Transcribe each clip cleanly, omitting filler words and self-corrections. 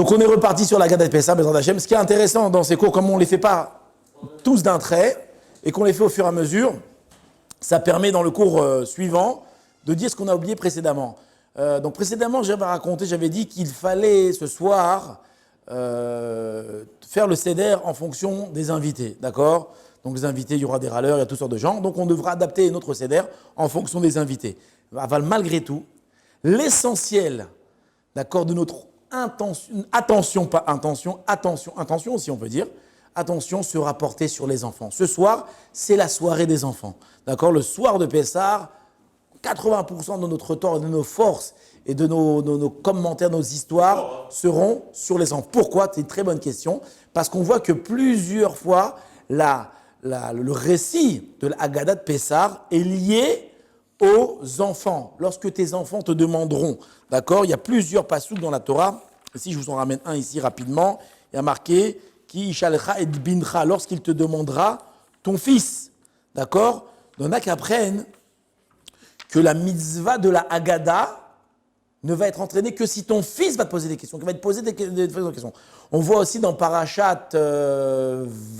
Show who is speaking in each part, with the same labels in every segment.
Speaker 1: Donc on est reparti sur la Haggadah de Pessah, Bezrat Hashem. Ce qui est intéressant dans ces cours, comme on ne les fait pas tous d'un trait, et qu'on les fait au fur et à mesure, ça permet dans le cours suivant de dire ce qu'on a oublié précédemment. Donc précédemment, j'avais dit qu'il fallait ce soir faire le seder en fonction des invités, d'accord? Donc les invités, il y aura des râleurs, il y a toutes sortes de gens, donc on devra adapter notre seder en fonction des invités. Malgré tout, l'essentiel, d'accord, de notre attention aussi on peut dire, attention sera portée sur les enfants. Ce soir, c'est la soirée des enfants, d'accord? Le soir de Pessah, 80% de notre temps et de nos forces et de nos commentaires, nos histoires seront sur les enfants. Pourquoi? C'est une très bonne question. Parce qu'on voit que plusieurs fois, le récit de la Haggadah de Pessah est lié aux enfants. Lorsque tes enfants te demanderont, d'accord? Il y a plusieurs passuks dans la Torah. Ici, je vous en ramène un ici rapidement. Il y a marqué Ki ishalcha et bincha, lorsqu'il te demandera ton fils. D'accord? Il y en a qui apprennent que la mitzvah de la Haggadah ne va être entraînée que si ton fils va te poser des questions, qu'il va te poser des questions. On voit aussi dans Parashat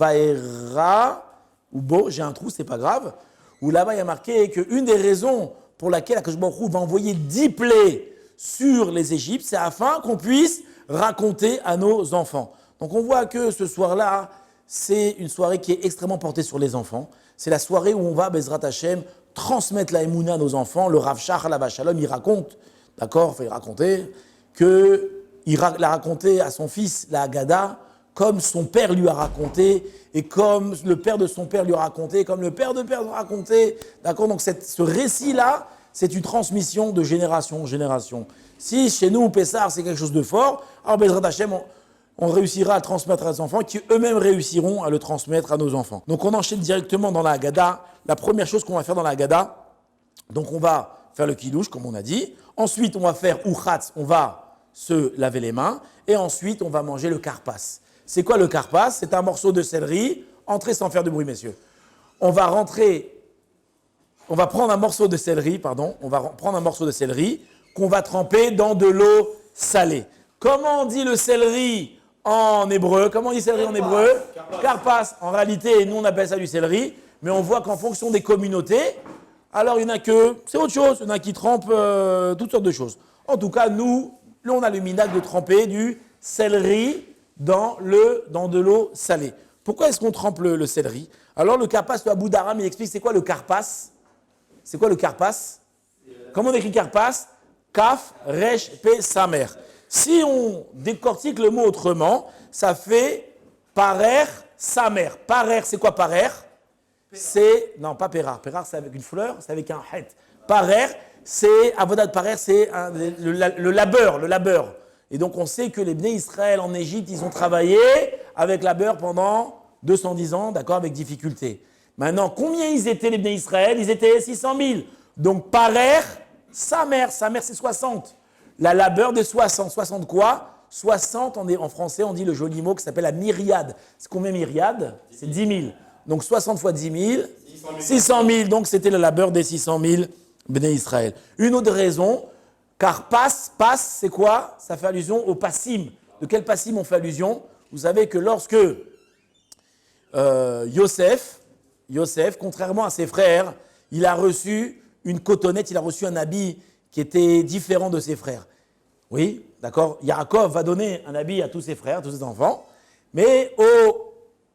Speaker 1: Vaera, ou j'ai un trou, c'est pas grave, où là-bas il y a marqué qu'une des raisons pour laquelle Akadosh Baruch Hu va envoyer 10 plaies sur les Égyptes, c'est afin qu'on puisse raconter à nos enfants. Donc on voit que ce soir-là, c'est une soirée qui est extrêmement portée sur les enfants. C'est la soirée où on va, Bezrat Hashem, transmettre la émouna à nos enfants. Le Rav Shach Alav Shalom, il raconte, d'accord, il raconter qu'il a raconté à son fils la Haggadah comme son père lui a raconté et comme le père de son père lui a raconté, comme le père de père lui a raconté, d'accord. Donc ce récit-là, c'est une transmission de génération en génération. Si chez nous, Pessah, c'est quelque chose de fort, alors Bezrat Hashem, on réussira à le transmettre à nos enfants, qui eux-mêmes réussiront à le transmettre à nos enfants. Donc on enchaîne directement dans la Haggadah. La première chose qu'on va faire dans la Haggadah, donc on va faire le kiddush, comme on a dit. Ensuite, on va faire uchatz, on va se laver les mains. Et ensuite, on va manger le karpas. C'est quoi le karpas? C'est un morceau de céleri. Entrez sans faire de bruit, messieurs. On va prendre un morceau de céleri, qu'on va tremper dans de l'eau salée. Comment on dit le céleri en hébreu? Comment on dit céleri en hébreu? Karpas. En réalité, nous on appelle ça du céleri, mais on voit qu'en fonction des communautés, alors il y en a que, c'est autre chose, il y en a qui trempent toutes sortes de choses. En tout cas, nous, là on a le minhag de tremper du céleri dans de l'eau salée. Pourquoi est-ce qu'on trempe le céleri? Alors le karpas, le Abou Daram, il explique c'est quoi le karpas? C'est quoi le karpas? Comment on écrit karpas? Kaf, resh, pe, samer. Si on décortique le mot autrement, ça fait parer, samer. Parer, c'est quoi parer? C'est, non pas pérar, pérar c'est avec une fleur, c'est avec un het. Parer, c'est, avodat parer, c'est le labeur. Et donc on sait que les Bnei Israël en Égypte, ils ont travaillé avec labeur pendant 210 ans, d'accord, avec difficulté. Maintenant, combien ils étaient les Bnei Israël? Ils étaient 600 000. Donc parer, samer c'est 60. La labeur de 60. 60 quoi? 60, en français, on dit le joli mot qui s'appelle la myriade. C'est combien myriade? C'est 10 000. Donc 60 fois 10 000, 600 000. Donc c'était le labeur des 600 000 Bnei Israël. Une autre raison, car passe, c'est quoi? Ça fait allusion au passim. De quel passim on fait allusion? Vous savez que lorsque Yosef, contrairement à ses frères, il a reçu une cotonnette, il a reçu un habit qui était différent de ses frères. Oui, d'accord. Yaakov va donner un habit à tous ses frères, à tous ses enfants. Mais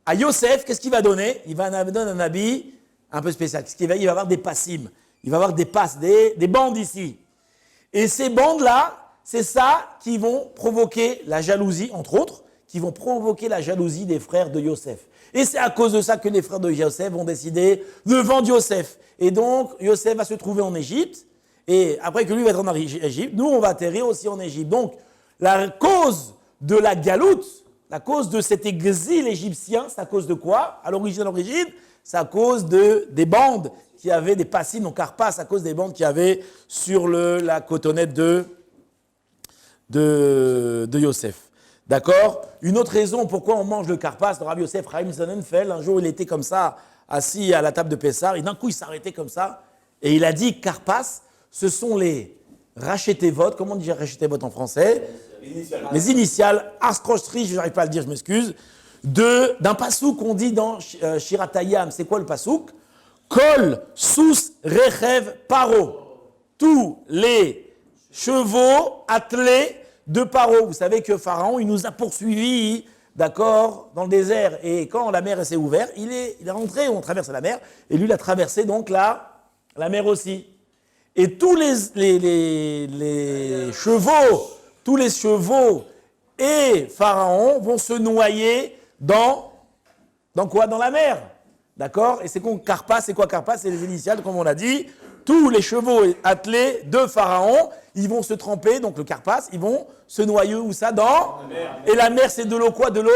Speaker 1: à Yosef, qu'est-ce qu'il va donner? Il va donner un habit un peu spécial. Il va avoir des passim. Il va avoir des passes, des bandes ici. Et ces bandes-là, c'est ça qui vont provoquer la jalousie, entre autres, qui vont provoquer la jalousie des frères de Yosef. Et c'est à cause de ça que les frères de Yosef vont décider de vendre Yosef. Et donc, Yosef va se trouver en Égypte. Et après que lui va être en Égypte, nous, on va atterrir aussi en Égypte. Donc, la cause de la galoute, la cause de cet exil égyptien, c'est à cause de quoi? À l'origine, c'est à cause des bandes qui avaient des passim, donc karpas, à cause des bandes qu'il y avait sur la cotonnette de Yosef. D'accord? Une autre raison pourquoi on mange le karpas, le Rabbi Yosef Chaim Sonnenfeld, un jour il était comme ça, assis à la table de Pessah, et d'un coup il s'arrêtait comme ça, et il a dit karpas, ce sont les rachetevot, comment on dit rachetevot en français? les initiales, Arskrochtri, je n'arrive pas à le dire, je m'excuse, d'un pasouk qu'on dit dans Shiratayam. C'est quoi le pasouk? Kol, sous, rechev, paro. Tous les chevaux attelés de Paro. Vous savez que Pharaon, il nous a poursuivis, d'accord, dans le désert. Et quand la mer s'est ouverte, il est rentré, on traverse la mer, et lui, il a traversé donc la mer aussi. Et tous les chevaux et Pharaon vont se noyer dans quoi? Dans la mer. D'accord? Et c'est quoi Karpas? C'est quoi Karpas? C'est les initiales, comme on l'a dit. Tous les chevaux attelés de Pharaon, ils vont se tremper, donc le Karpas, ils vont se noyer où ça? Dans la mer. Et la mer, c'est de l'eau quoi? De l'eau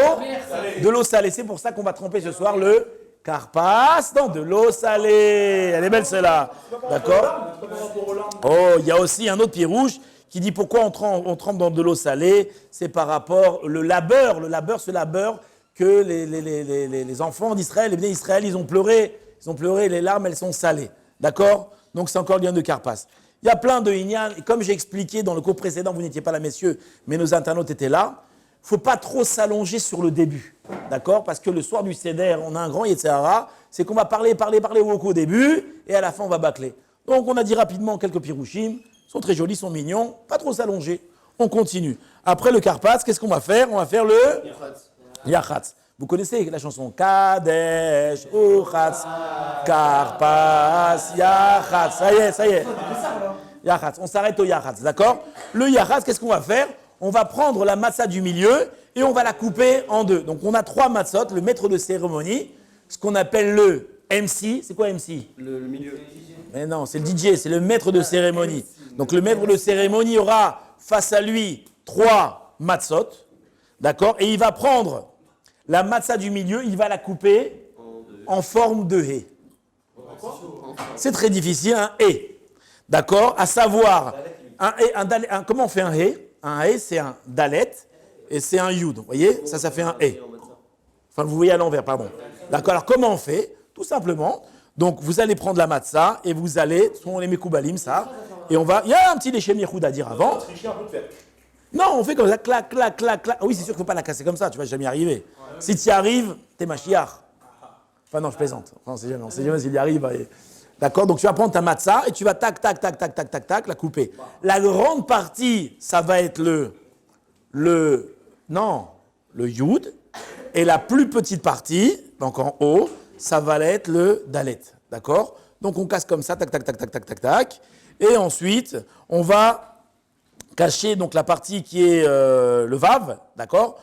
Speaker 1: salée. De l'eau salée. C'est pour ça qu'on va tremper ce soir le Karpas dans de l'eau salée. Elle est belle celle-là. D'accord? Oh, il y a aussi un autre pied rouge qui dit pourquoi on trempe dans de l'eau salée. C'est par rapport le labeur, ce labeur que les enfants d'Israël, les bénis d'Israël, ils ont pleuré, les larmes, elles sont salées. D'accord? Donc c'est encore le lien de Karpas. Il y a plein de Inyan, et comme j'ai expliqué dans le cours précédent, vous n'étiez pas là messieurs, mais nos internautes étaient là, il ne faut pas trop s'allonger sur le début, d'accord? Parce que le soir du Seder, on a un grand Yetzirah, c'est qu'on va parler beaucoup au début, et à la fin on va bâcler. Donc on a dit rapidement quelques pirouchim, sont très jolis, sont mignons, pas trop s'allonger. On continue. Après le Karpas, qu'est-ce qu'on va faire? On va faire le Yachatz. Vous connaissez la chanson Kadesh, Uchatz, Karpas, Yachatz. Ça y est. Yachatz. On s'arrête au Yachatz, d'accord? Le Yachatz, qu'est-ce qu'on va faire? On va prendre la matzah du milieu et on va la couper en deux. Donc on a 3 matzot, le maître de cérémonie, ce qu'on appelle le MC. C'est quoi MC? Le milieu. Mais non, c'est le DJ, c'est le maître de cérémonie. Donc le maître de cérémonie aura face à lui 3 matzot, d'accord? Et il va prendre la matzah du milieu, il va la couper en forme de hé. C'est très difficile, un hé. D'accord? À savoir, comment on fait un hé? Un hé, c'est un dalet et c'est un yud. Vous voyez? Ça fait un hé. Enfin, vous voyez à l'envers, pardon. D'accord? Alors, comment on fait? Tout simplement. Donc, vous allez prendre la matzah et vous allez, ce sont les mekoubalim, ça. Et on va. Il y a un petit léché miroud à dire avant. Non, on fait comme ça, clac, clac, clac, clac. Oui, c'est sûr qu'il ne faut pas la casser comme ça, tu ne vas jamais y arriver. Si tu y arrives, t'es Mashiach. Enfin non, je plaisante. Enfin, on ne sait jamais s'il y arrive. D'accord? Donc tu vas prendre ta matzah et tu vas tac, tac, tac, tac, tac, tac, tac, la couper. La grande partie, ça va être le yud. Et la plus petite partie, donc en haut, ça va être le dalet. D'accord? Donc on casse comme ça, tac, tac, tac, tac, tac, tac, tac. Et ensuite, on va cacher donc la partie qui est le vav, d'accord?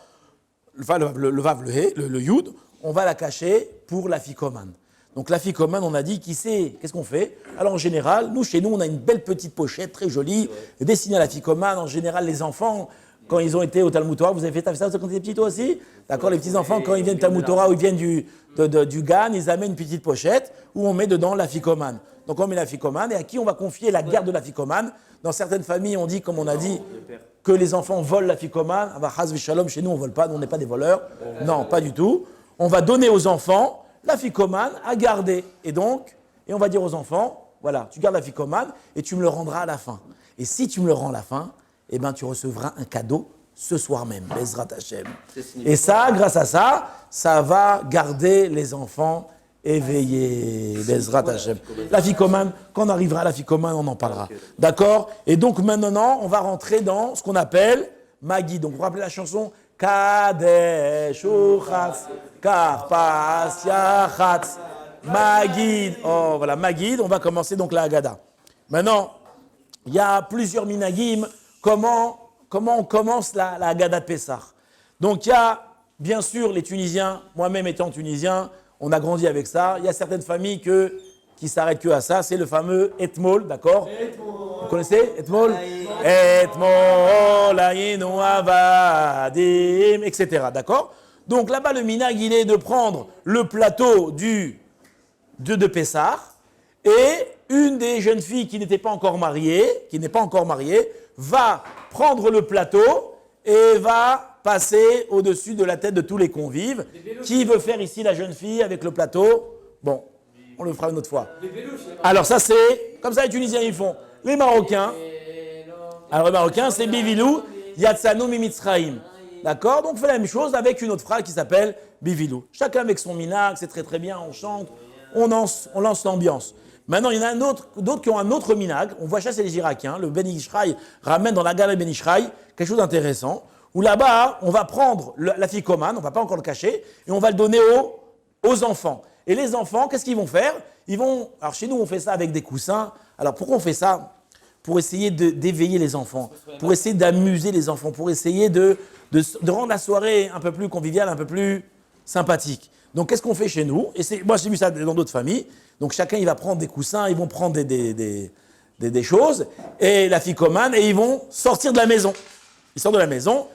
Speaker 1: Le vav, le hé, le yud, on va la cacher pour la ficomane. Donc la ficomane, on a dit, qu'est-ce qu'on fait? Alors en général, chez nous, on a une belle petite pochette très jolie, dessinée à la ficomane. En général, les enfants, quand ils ont été au Talmud Torah, vous avez fait ça quand vous étiez petits toi aussi? D'accord, les petits-enfants, quand ils viennent au Talmud Torah ou ils viennent du GAN, ils amènent une petite pochette où on met dedans la ficomane. Donc on met la ficomane et à qui on va confier la garde de la ficomane? Dans certaines familles, on dit, comme on a dit, que les enfants volent la ficomane. Ah bah, Chaz v'Shalom, chez nous, on ne vole pas, nous, on n'est pas des voleurs. Non, pas du tout. On va donner aux enfants la ficomane à garder. Et on va dire aux enfants, voilà, tu gardes la ficomane et tu me le rendras à la fin. Et si tu me le rends à la fin, eh ben, tu recevras un cadeau ce soir même, Bezrat Hashem. Et ça, grâce à ça, ça va garder les enfants éveillés, Bezrat Hashem. La ficomane, quand on arrivera à la ficomane, on en parlera. D'accord? Et donc maintenant, on va rentrer dans ce qu'on appelle Magid. Donc vous vous rappelez la chanson Kadesh, Uchatz, Karpas, Yachatz, Magid. Oh voilà, Magid, on va commencer donc la Haggadah. Maintenant, il y a plusieurs minagim. Comment on commence la Haggadah de Pessah? Donc il y a, bien sûr, les Tunisiens, moi-même étant tunisien, on a grandi avec ça. Il y a certaines familles qui s'arrêtent que à ça. C'est le fameux Etmol, d'accord? Vous connaissez Etmol? Etmol, Ayinu Avadim, etc. D'accord? Donc là-bas, le minag, il est de prendre le plateau de Pessah et une des jeunes filles qui n'est pas encore mariée, va prendre le plateau et va passer au-dessus de la tête de tous les convives. Qui veut faire ici la jeune fille avec le plateau? Bon, on le fera une autre fois. Alors ça c'est, comme ça les Tunisiens ils font. Les Marocains, alors les Marocains c'est Bivilou, Yatsanu Mimitzraim. D'accord? Donc, on fait la même chose avec une autre phrase qui s'appelle Bivilou. Chacun avec son minag, c'est très très bien, on chante, on lance l'ambiance. Maintenant, il y en a d'autres qui ont un autre minag. On voit ça, c'est les Irakiens. Le Ben Ishraï ramène dans la galerie Ben Ishraï quelque chose d'intéressant. Où là-bas, on va prendre la ficomane, on ne va pas encore le cacher, et on va le donner aux enfants. Et les enfants, qu'est-ce qu'ils vont faire? Alors chez nous, on fait ça avec des coussins. Alors pourquoi on fait ça? Pour essayer d'éveiller les enfants, pour essayer d'amuser les enfants, pour essayer de rendre la soirée un peu plus conviviale, un peu plus sympathique. Donc qu'est-ce qu'on fait chez nous? Moi j'ai vu ça dans d'autres familles. Donc chacun il va prendre des coussins, ils vont prendre des choses, et la ficomane, et ils vont sortir de la maison. Ils sortent de la maison,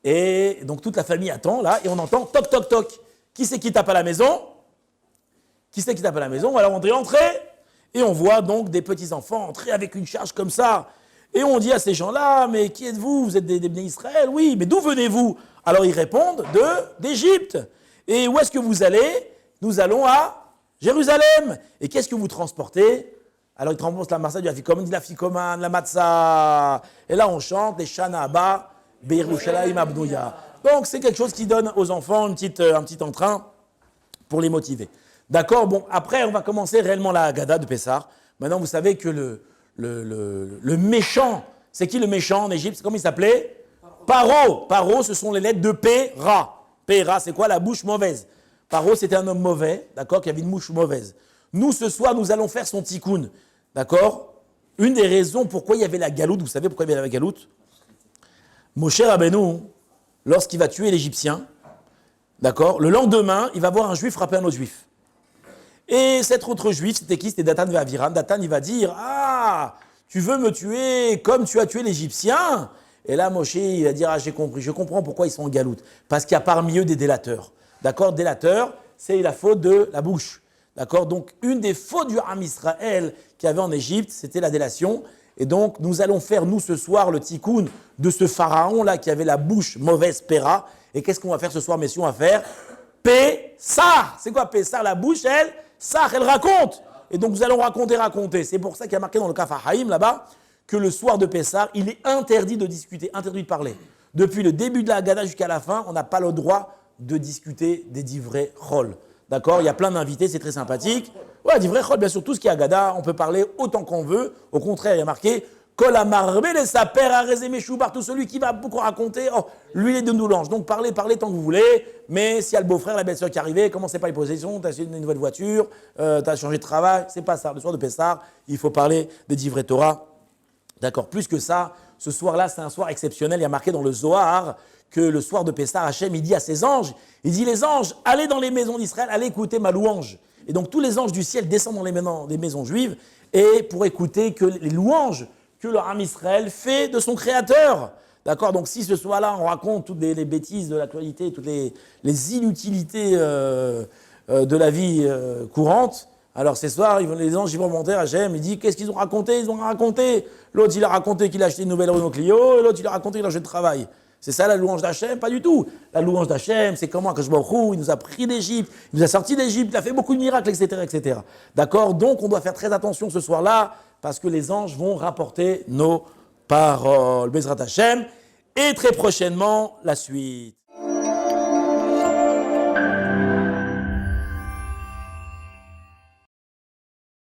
Speaker 1: et donc toute la famille attend là, et on entend toc toc toc. Qui c'est qui tape à la maison? Qui c'est qui tape à la maison? On va leur entrer, et on voit donc des petits-enfants entrer avec une charge comme ça. Et on dit à ces gens-là, mais qui êtes-vous? Vous êtes des Bnei Israël? Oui, mais d'où venez-vous? Alors ils répondent, d'Égypte. Et où est-ce que vous allez? Nous allons à Jérusalem. Et qu'est-ce que vous transportez? Alors ils transportent la marsa du afikoman, la ficomane, la matzah. Et là on chante les Shana Abba, Beirushalayim Abnouya. Donc c'est quelque chose qui donne aux enfants un petit entrain pour les motiver. D'accord? Bon, après on va commencer réellement la Haggadah de Pessah. Maintenant vous savez que le méchant, c'est qui le méchant en Égypte? Comment il s'appelait? Paro. Paro, ce sont les lettres de Péra. Péra, c'est quoi? La bouche mauvaise. Paro, c'était un homme mauvais, d'accord, qui avait une bouche mauvaise. Nous, ce soir, nous allons faire son tikkun, d'accord? Une des raisons pourquoi il y avait la galoute, vous savez pourquoi il y avait la galoute? Moshe Rabbeinu, lorsqu'il va tuer l'Égyptien, d'accord, le lendemain, il va voir un juif frapper un autre juif. Et cet autre juif, c'était qui? C'était Datan et Aviram. Datan, il va dire, ah, tu veux me tuer comme tu as tué l'Égyptien? Et là, Moshe, il va dire, ah, j'ai compris, je comprends pourquoi ils sont en galoute. Parce qu'il y a parmi eux des délateurs. D'accord? Délateur, c'est la faute de la bouche. D'accord? Donc, une des fautes du Ham Israël qu'il y avait en Égypte, c'était la délation. Et donc, nous allons faire, nous, ce soir, le tikkun de ce pharaon-là qui avait la bouche mauvaise, Péra. Et qu'est-ce qu'on va faire ce soir, messieurs? On va faire Pessah. C'est quoi Pessah? La bouche, elle raconte. Et donc, nous allons raconter. C'est pour ça qu'il y a marqué dans le Kaf HaHaïm, là-bas, que le soir de Pessah, il est interdit de discuter, interdit de parler. Depuis le début de la Haggadah jusqu'à la fin, on n'a pas le droit de discuter des divrei chol. D'accord? Il y a plein d'invités, c'est très sympathique. Ouais, divrei chol, bien sûr, tout ce qui est Haggadah, on peut parler autant qu'on veut. Au contraire, il y a marqué Kol amarbe les saper arezé meshubar, tout celui qui va beaucoup raconter, oh, l'huile est de noulange. Donc parlez tant que vous voulez, mais s'il y a le beau-frère, la belle-sœur qui est arrivée, commencez pas les possessions, tu as acheté une nouvelle voiture, tu as changé de travail, c'est pas ça. Le soir de Pessah, il faut parler des divrei Torah. D'accord, plus que ça, ce soir-là, c'est un soir exceptionnel. Il y a marqué dans le Zohar que le soir de Pessah, Hachem, il dit à ses anges, il dit les anges, allez dans les maisons d'Israël, allez écouter ma louange. Et donc tous les anges du ciel descendent dans les maisons juives et pour écouter que les louanges que le Ham Israël fait de son Créateur. D'accord, donc si ce soir-là, on raconte toutes les bêtises de l'actualité, toutes les inutilités de la vie courante, alors ce soir, les anges ils vont monter à Hachem, il dit qu'est-ce qu'ils ont raconté? Ils ont raconté. L'autre il a raconté qu'il a acheté une nouvelle Renault Clio, et l'autre il a raconté qu'il a changé de travail. C'est ça la louange d'Hachem? Pas du tout. La louange d'Hachem, c'est comment Akash Baruch Hu, il nous a pris d'Égypte, il nous a sortis d'Égypte, il a fait beaucoup de miracles, etc., etc. D'accord? Donc on doit faire très attention ce soir-là, parce que les anges vont rapporter nos paroles. Bezrat Hachem, et très prochainement, la suite.